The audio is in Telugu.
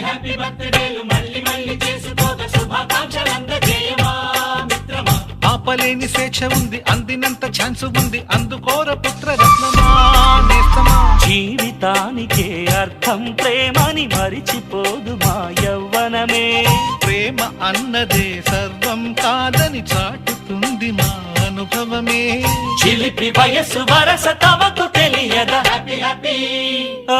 హ్యాపీ బర్త్డేలు మళ్ళీ మళ్ళీ చేసుకోక శుభాకాంక్షలందజేయమా మిత్రమా. ఆపలేని స్వేచ్ఛ ఉంది, అందినంత ఛాన్స్ ఉంది, అందుకోర పుత్ర రత్నమా నేస్తమా. జీవితానికే అర్థం ప్రేమని మరిచిపోదు మా యవ్వనమే. ప్రేమ అన్నదే సర్వం కాదని చాటుతుంది మా అనుభవమే. చిలిపి వయస్సు వరస తమకు తెలియదా. హ్యాపీ హ్యాపీ ఓ